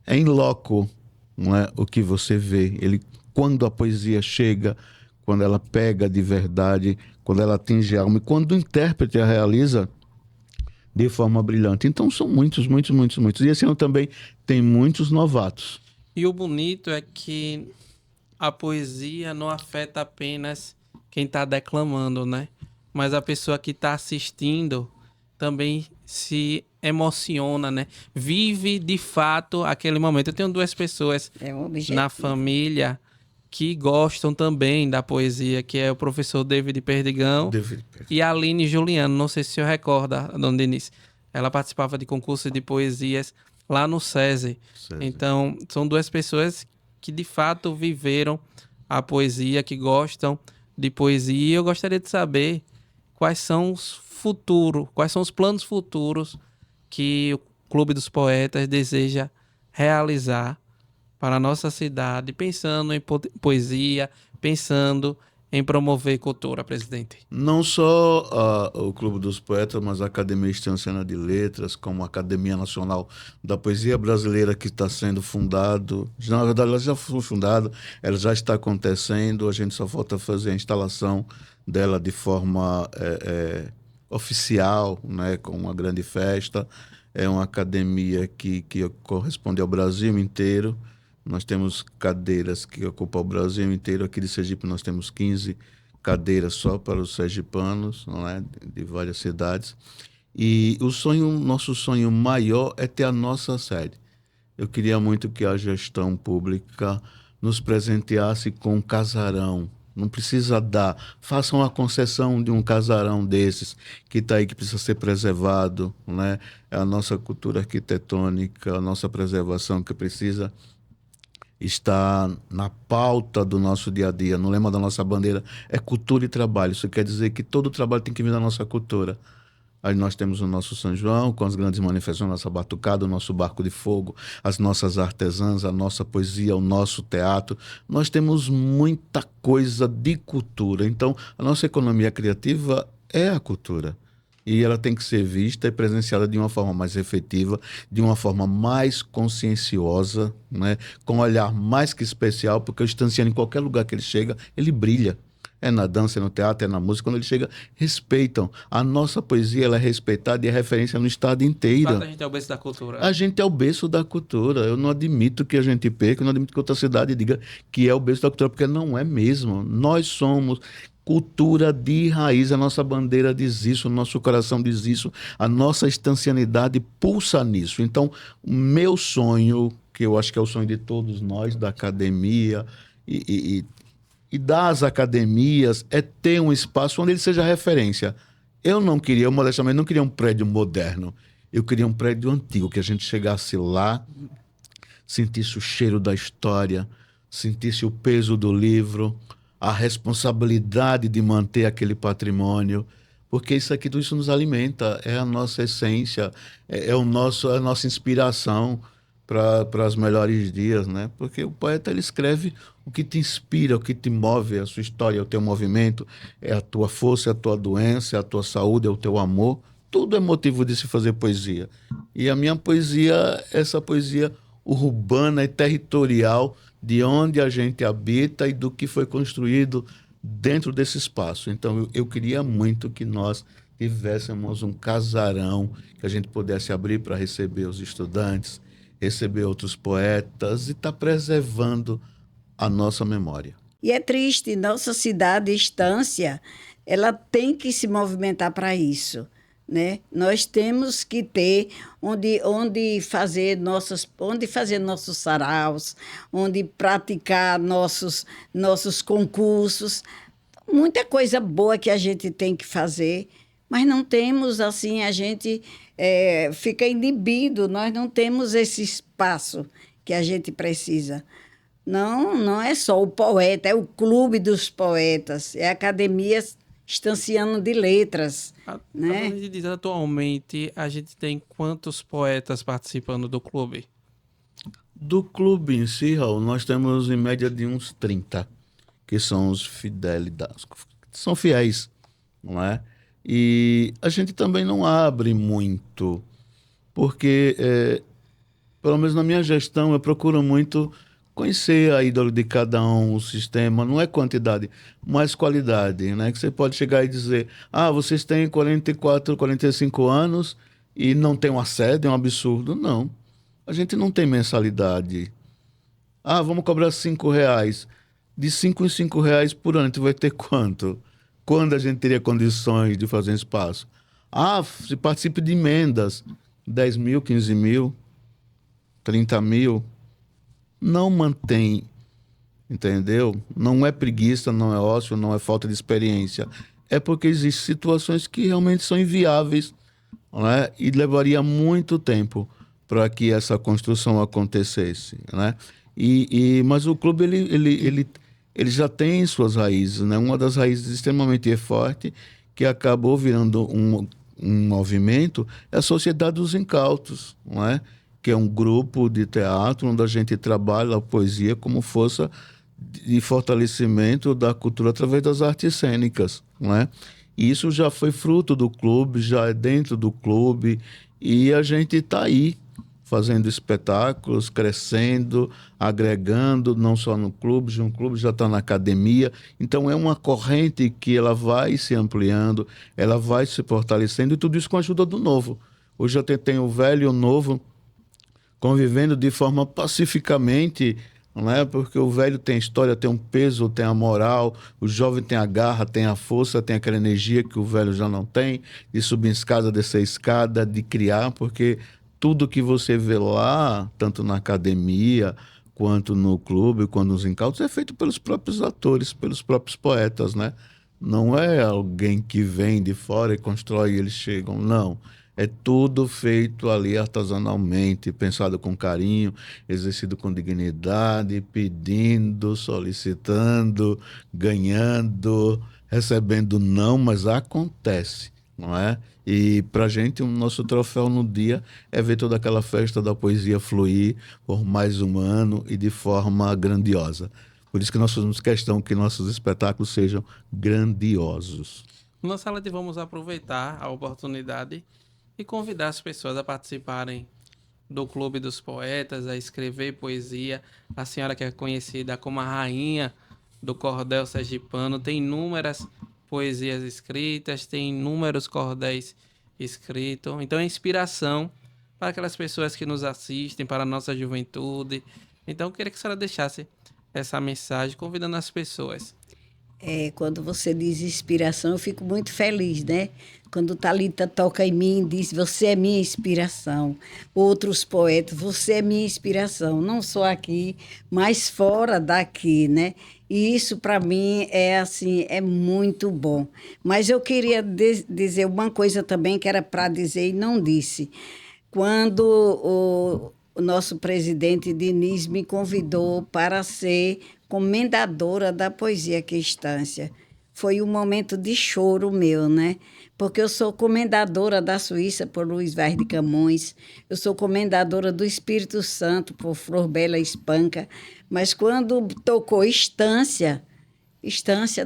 é in loco, não é, o que você vê. Quando a poesia chega, quando ela pega de verdade, quando ela atinge a alma, e quando o intérprete a realiza de forma brilhante. Então são muitos, muitos, muitos, muitos. E esse ano também tem muitos novatos. E o bonito é que a poesia não afeta apenas quem está declamando, né? Mas a pessoa que está assistindo também se emociona, né? Vive de fato aquele momento. Eu tenho 2 pessoas na família que gostam também da poesia, que é o professor David Perdigão e a Aline Juliano. Não sei se o senhor recorda, dona Denise. Ela participava de concursos de poesias lá no SESI. Então, são 2 pessoas que de fato viveram a poesia, que gostam de poesia. E eu gostaria de saber quais são os planos futuros que o Clube dos Poetas deseja realizar para a nossa cidade, pensando em poesia, pensando em promover cultura, presidente. Não só o Clube dos Poetas, mas a Academia Estanciana de Letras, como a Academia Nacional da Poesia Brasileira, que está sendo fundado. Na verdade, ela já foi fundada, ela já está acontecendo, a gente só falta fazer a instalação dela de forma oficial, né, com uma grande festa. É uma academia que corresponde ao Brasil inteiro. Nós temos cadeiras que ocupam o Brasil inteiro. Aqui de Sergipe nós temos 15 cadeiras só para os sergipanos, não é? De várias cidades. E nosso sonho maior é ter a nossa sede. Eu queria muito que a gestão pública nos presenteasse com um casarão. Não precisa dar. Façam uma concessão de um casarão desses que está aí, que precisa ser preservado, né? É a nossa cultura arquitetônica, a nossa preservação que precisa está na pauta do nosso dia a dia. No lema da nossa bandeira é cultura e trabalho. Isso quer dizer que todo trabalho tem que vir da nossa cultura. Aí nós temos o nosso São João, com as grandes manifestações, a nossa batucada, o nosso barco de fogo, as nossas artesãs, a nossa poesia, o nosso teatro. Nós temos muita coisa de cultura. Então, a nossa economia criativa é a cultura. E ela tem que ser vista e presenciada de uma forma mais efetiva, de uma forma mais conscienciosa, né? Com um olhar mais que especial, porque o estanciano, em qualquer lugar que ele chega, ele brilha. É na dança, é no teatro, é na música. Quando ele chega, respeitam. A nossa poesia ela é respeitada e é referência no estado inteiro. A gente é o berço da cultura. A gente é o berço da cultura. Eu não admito que a gente perca, eu não admito que outra cidade diga que é o berço da cultura, porque não é mesmo. Nós somos cultura de raiz, a nossa bandeira diz isso, o nosso coração diz isso, a nossa estancianidade pulsa nisso. Então, o meu sonho, que eu acho que é o sonho de todos nós, da academia e das academias, é ter um espaço onde ele seja referência. Eu modestamente, não queria um prédio moderno. Eu queria um prédio antigo, que a gente chegasse lá, sentisse o cheiro da história, sentisse o peso do livro, a responsabilidade de manter aquele patrimônio, porque tudo isso nos alimenta, é a nossa essência, é a nossa inspiração para os melhores dias, né? Porque o poeta ele escreve o que te inspira, o que te move, a sua história, o teu movimento, é a tua força, é a tua doença, é a tua saúde, é o teu amor. Tudo é motivo de se fazer poesia. E a minha poesia, essa poesia urbana e territorial, de onde a gente habita e do que foi construído dentro desse espaço. Então, eu queria muito que nós tivéssemos um casarão que a gente pudesse abrir para receber os estudantes, receber outros poetas e estar preservando a nossa memória. E é triste, nossa cidade, Estância, ela tem que se movimentar para isso, né? Nós temos que ter onde fazer nossos saraus, onde praticar nossos concursos. Muita coisa boa que a gente tem que fazer, mas não temos, assim, a gente fica inibido, nós não temos esse espaço que a gente precisa. Não é só o poeta, é o Clube dos Poetas, é a Academia estanciando de letras, né? Diz, atualmente, a gente tem quantos poetas participando do clube? Do clube em si, Raul, nós temos em média de uns 30, que são os fidelidades, são fiéis, não é? E a gente também não abre muito, porque, pelo menos na minha gestão, eu procuro muito conhecer a ídolo de cada um, o sistema, não é quantidade, mas qualidade, né? Que você pode chegar e dizer, vocês têm 44, 45 anos e não tem uma sede, é um absurdo. Não, a gente não tem mensalidade. Vamos cobrar R$ 5. De 5 em 5 reais por ano, a gente vai ter quanto? Quando a gente teria condições de fazer um espaço? Se participe de emendas, 10 mil, 15 mil, 30 mil. Não mantém, entendeu? Não é preguiça, não é ócio, não é falta de experiência. É porque existem situações que realmente são inviáveis, né? E levaria muito tempo para que essa construção acontecesse, né? Mas o clube ele já tem suas raízes, né? Uma das raízes extremamente forte que acabou virando um movimento é a Sociedade dos Incautos, não é? Que é um grupo de teatro onde a gente trabalha a poesia como força de fortalecimento da cultura através das artes cênicas, não é? E isso já foi fruto do clube, já é dentro do clube, e a gente está aí fazendo espetáculos, crescendo, agregando, não só no clube, um clube já está na academia. Então é uma corrente que ela vai se ampliando, ela vai se fortalecendo, e tudo isso com a ajuda do novo. Hoje eu tem o velho e o novo convivendo de forma pacificamente, não é? Porque o velho tem história, tem um peso, tem a moral, o jovem tem a garra, tem a força, tem aquela energia que o velho já não tem, de subir escada, descer escada, de criar, porque tudo que você vê lá, tanto na academia, quanto no clube, quanto nos incautos, é feito pelos próprios atores, pelos próprios poetas, né? Não é alguém que vem de fora e constrói e eles chegam, não. É tudo feito ali artesanalmente, pensado com carinho, exercido com dignidade, pedindo, solicitando, ganhando, recebendo não, mas acontece, não é? E para a gente, o nosso troféu no dia é ver toda aquela festa da poesia fluir por mais um ano e de forma grandiosa. Por isso que nós fazemos questão que nossos espetáculos sejam grandiosos. Na sala de vamos aproveitar a oportunidade e convidar as pessoas a participarem do Clube dos Poetas, a escrever poesia. A senhora, que é conhecida como a rainha do cordel sergipano, tem inúmeras poesias escritas, tem inúmeros cordéis escritos. Então é inspiração para aquelas pessoas que nos assistem, para a nossa juventude. Então eu queria que a senhora deixasse essa mensagem convidando as pessoas. Quando você diz inspiração, eu fico muito feliz, né? Quando Thalita toca em mim e diz, você é minha inspiração. Outros poetas, você é minha inspiração. Não só aqui, mas fora daqui, né? E isso, para mim, é muito bom. Mas eu queria dizer uma coisa também que era para dizer e não disse. Quando o nosso presidente Diniz me convidou para ser comendadora da poesia aqui em Estância. Foi um momento de choro meu, né? Porque eu sou comendadora da Suíça por Luiz Vaz de Camões, eu sou comendadora do Espírito Santo por Flor Bela Espanca, mas quando tocou Estância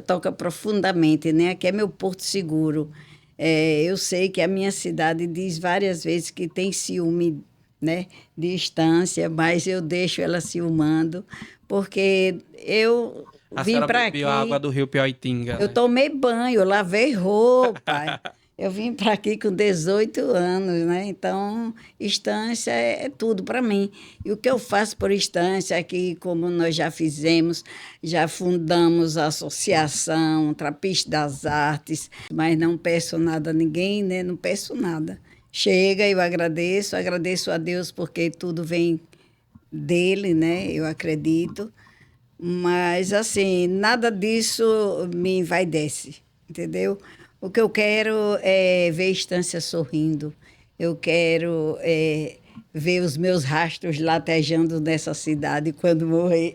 toca profundamente, né? Aqui é meu porto seguro. Eu sei que a minha cidade diz várias vezes que tem ciúme, né, de Estância, mas eu deixo ela ciumando, porque eu vim para aqui... A água do rio Piauitinga, Eu né? tomei banho, eu lavei roupa. Eu vim para aqui com 18 anos, né? Então, Estância é tudo para mim. E o que eu faço por Estância aqui, como nós já fizemos, já fundamos a Associação Trapiche das Artes, mas não peço nada a ninguém, né? Não peço nada. Chega, eu agradeço a Deus porque tudo vem dele, né? Eu acredito. Mas, assim, nada disso me envaidece, entendeu? O que eu quero é ver Estância sorrindo. Eu quero ver os meus rastros latejando nessa cidade quando morrer.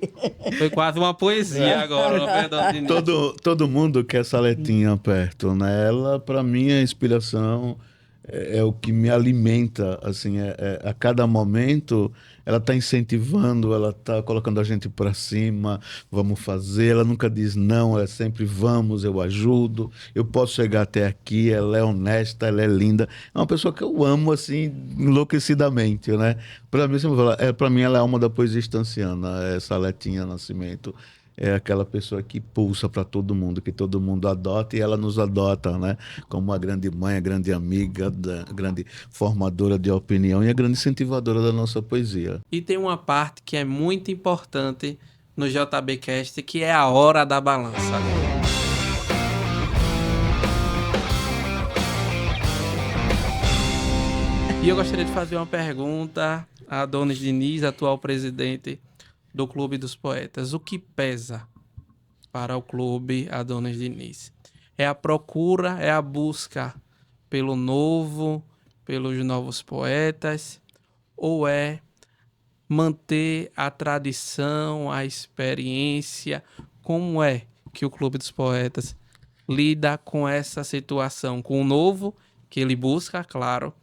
Foi quase uma poesia agora, Fernando Diniz. Todo mundo quer essa Letinha perto, né? Ela, para mim, é inspiração, é o que me alimenta, assim, a cada momento ela está incentivando, ela está colocando a gente para cima, vamos fazer, ela nunca diz não, ela sempre vamos, eu ajudo, eu posso chegar até aqui, ela é honesta, ela é linda, é uma pessoa que eu amo, assim, enlouquecidamente, né? Para mim, para mim ela é a alma da poesia estanciana, essa Letinha Nascimento. É aquela pessoa que pulsa para todo mundo, que todo mundo adota e ela nos adota, né? Como uma grande mãe, a grande amiga, a grande formadora de opinião e a grande incentivadora da nossa poesia. E tem uma parte que é muito importante no JBcast, que é a hora da balança. E eu gostaria de fazer uma pergunta a Adonis Diniz, atual presidente do Clube dos Poetas. O que pesa para o Clube Adonis Diniz? É a procura, é a busca pelo novo, pelos novos poetas, ou é manter a tradição, a experiência? Como é que o Clube dos Poetas lida com essa situação? Com o novo, que ele busca, claro,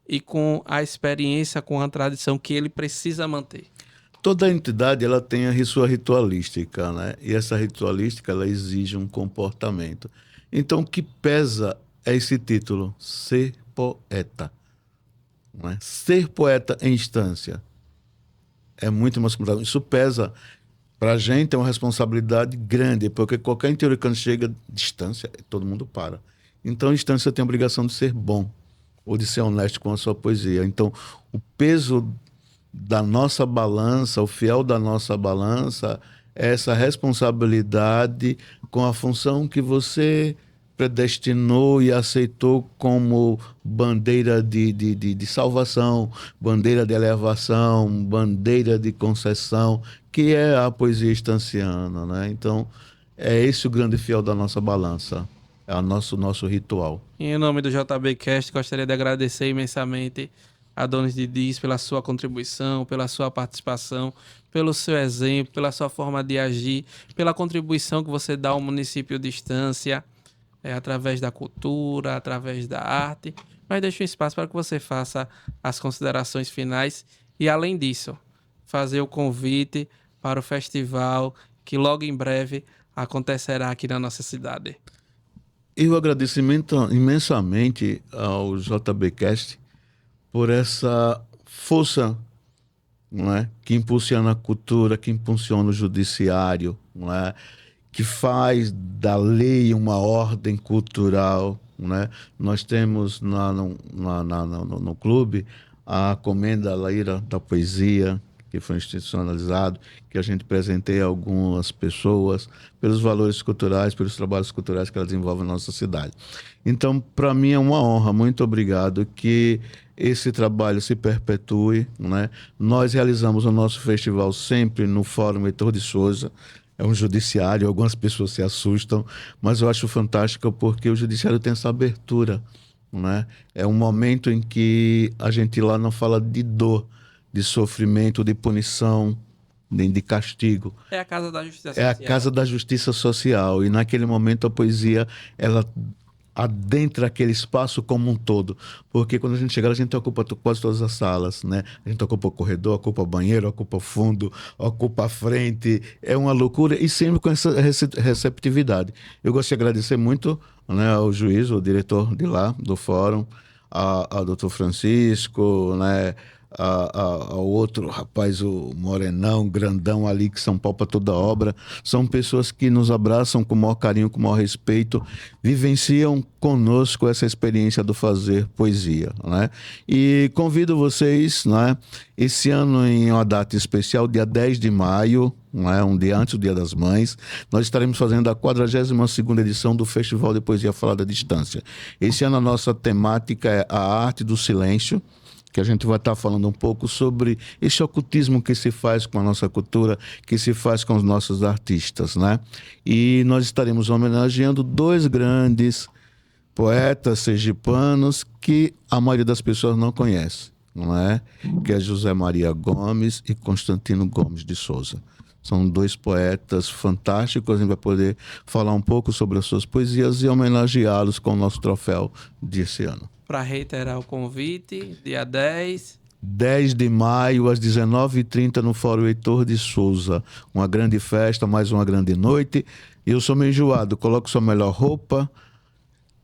e com a experiência, com a tradição que ele precisa manter. Toda entidade ela tem a sua ritualística, né? E essa ritualística ela exige um comportamento. Então, o que pesa é esse título, ser poeta. Não é? Ser poeta em instância é muito mais complicado. Isso pesa para a gente, é uma responsabilidade grande, porque qualquer interior que chega à distância, todo mundo para. Então, a instância tem a obrigação de ser bom ou de ser honesto com a sua poesia. Então, o peso da nossa balança, o fiel da nossa balança, é essa responsabilidade com a função que você predestinou e aceitou como bandeira de salvação, bandeira de elevação, bandeira de concessão, que é a poesia estanciana, né? Então, é esse o grande fiel da nossa balança, é o nosso ritual. Em nome do JBcast, gostaria de agradecer imensamente a Adonis Diniz pela sua contribuição, pela sua participação, pelo seu exemplo, pela sua forma de agir, pela contribuição que você dá ao município de Estância, através da cultura, através da arte. Mas deixo um espaço para que você faça as considerações finais e, além disso, fazer o convite para o festival que logo em breve acontecerá aqui na nossa cidade. Eu agradeço imensamente ao JBcast por essa força, não é? Que impulsiona a cultura, que impulsiona o judiciário, não é? Que faz da lei uma ordem cultural, não é? Nós temos no clube a Comenda Laíra da Poesia, que foi institucionalizado, que a gente presenteia algumas pessoas pelos valores culturais, pelos trabalhos culturais que ela desenvolve na nossa cidade. Então, para mim é uma honra, muito obrigado, que esse trabalho se perpetue, né? Nós realizamos o nosso festival sempre no Fórum Heitor de Souza, é um judiciário, algumas pessoas se assustam, mas eu acho fantástico porque o judiciário tem essa abertura, né? É um momento em que a gente lá não fala de dor, de sofrimento, de punição, nem de castigo. É a Casa da Justiça Social. É a Casa da Justiça Social. E naquele momento a poesia, ela adentra aquele espaço como um todo. Porque quando a gente chega, a gente ocupa quase todas as salas, né? A gente ocupa o corredor, ocupa o banheiro, ocupa o fundo, ocupa a frente. É uma loucura e sempre com essa receptividade. Eu gostaria de agradecer muito, né, ao juiz, o diretor de lá, do fórum, ao doutor Francisco, né, ao outro rapaz, o morenão, grandão ali, que São Paulo para toda obra. São pessoas que nos abraçam com o maior carinho, com o maior respeito, vivenciam conosco essa experiência do fazer poesia, né? E convido vocês, né, esse ano em uma data especial, dia 10 de maio, né, um dia antes do Dia das Mães, nós estaremos fazendo a 42ª edição do Festival de Poesia Falada à Distância. Esse ano a nossa temática é a arte do silêncio, que a gente vai estar falando um pouco sobre esse ocultismo que se faz com a nossa cultura, que se faz com os nossos artistas, né? E nós estaremos homenageando 2 grandes poetas sergipanos que a maioria das pessoas não conhece, não é? Que é José Maria Gomes e Constantino Gomes de Souza. São 2 poetas fantásticos. A gente vai poder falar um pouco sobre as suas poesias e homenageá-los com o nosso troféu desse ano. Para reiterar o convite, dia 10 de maio, às 19h30, no Fórum Heitor de Souza. Uma grande festa, mais uma grande noite. E eu sou meio enjoado. Coloque sua melhor roupa,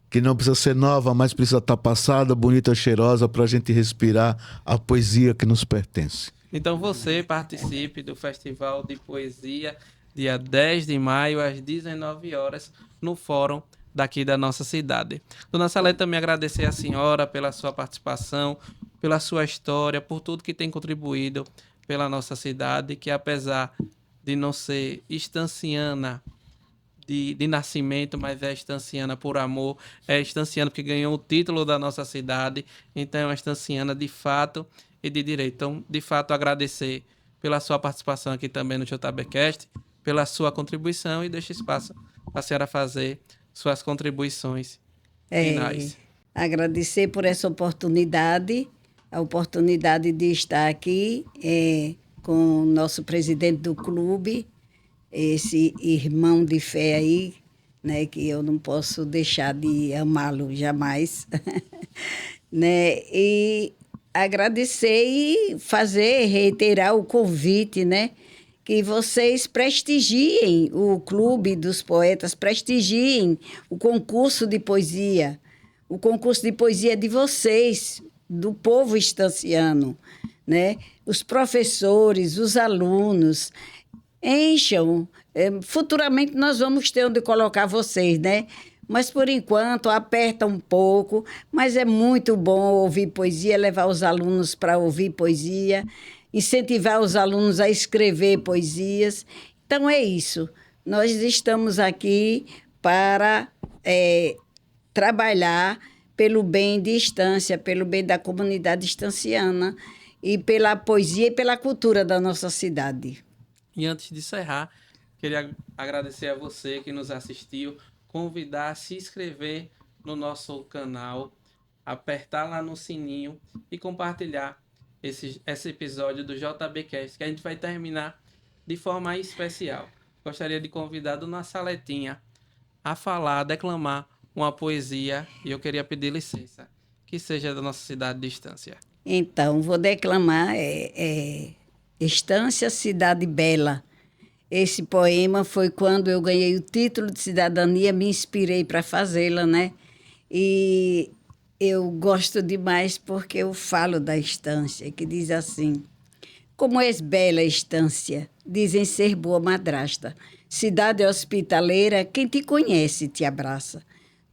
que não precisa ser nova, mas precisa estar passada, bonita, cheirosa, para a gente respirar a poesia que nos pertence. Então você participe do Festival de Poesia, dia 10 de maio, às 19 horas, no Fórum daqui da nossa cidade. Dona Salete, também agradecer à senhora pela sua participação, pela sua história, por tudo que tem contribuído pela nossa cidade, que apesar de não ser estanciana de nascimento, mas é estanciana por amor, é estanciana porque ganhou o título da nossa cidade, então é uma estanciana de fato e de direito. Então, de fato, agradecer pela sua participação aqui também no JBcast, pela sua contribuição, e deixo espaço para a senhora fazer suas contribuições finais. Agradecer por essa oportunidade, a oportunidade de estar aqui com o nosso presidente do clube, esse irmão de fé aí, né, que eu não posso deixar de amá-lo jamais, né, e agradecer e reiterar o convite, né, que vocês prestigiem o Clube dos Poetas, prestigiem o concurso de poesia. O concurso de poesia é de vocês, do povo estanciano, né? Os professores, os alunos, encham. Futuramente nós vamos ter onde colocar vocês, né? Mas, por enquanto, aperta um pouco, mas é muito bom ouvir poesia, levar os alunos para ouvir poesia, incentivar os alunos a escrever poesias. Então, é isso. Nós estamos aqui para trabalhar pelo bem de Estância, pelo bem da comunidade estanciana e pela poesia e pela cultura da nossa cidade. E antes de encerrar, queria agradecer a você que nos assistiu, convidar a se inscrever no nosso canal, apertar lá no sininho e compartilhar esse episódio do JBcast, que a gente vai terminar de forma especial. Gostaria de convidar a Dona Saletinha a falar, a declamar uma poesia, e eu queria pedir licença, que seja da nossa cidade de Estância. Então, vou declamar Estância, Cidade Bela. Esse poema foi quando eu ganhei o título de cidadania, me inspirei para fazê-la, né? E eu gosto demais porque eu falo da Estância, que diz assim: como és bela, Estância, dizem ser boa madrasta. Cidade hospitaleira, quem te conhece te abraça.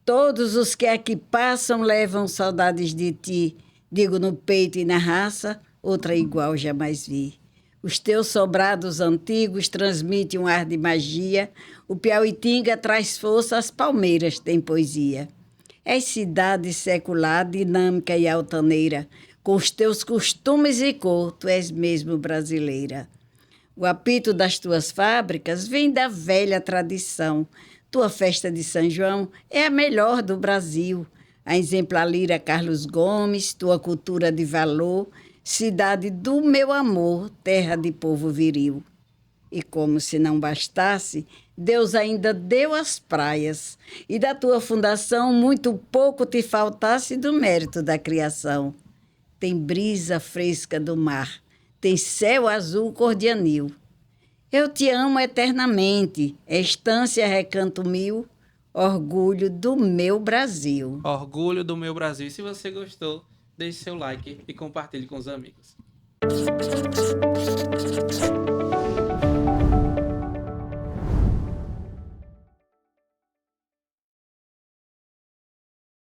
Todos os que aqui passam levam saudades de ti. Digo no peito e na raça, outra igual jamais vi. Os teus sobrados antigos transmitem um ar de magia. O Piauitinga traz força, as palmeiras têm poesia. És cidade secular, dinâmica e altaneira. Com os teus costumes e cor, tu és mesmo brasileira. O apito das tuas fábricas vem da velha tradição. Tua festa de São João é a melhor do Brasil. A exemplar lira Carlos Gomes, tua cultura de valor, cidade do meu amor, terra de povo viril. E como se não bastasse, Deus ainda deu as praias, e da tua fundação muito pouco te faltasse do mérito da criação. Tem brisa fresca do mar, tem céu azul cor de anil. Eu te amo eternamente, Estância Recanto Mil, orgulho do meu Brasil. Orgulho do meu Brasil. E se você gostou, deixe seu like e compartilhe com os amigos.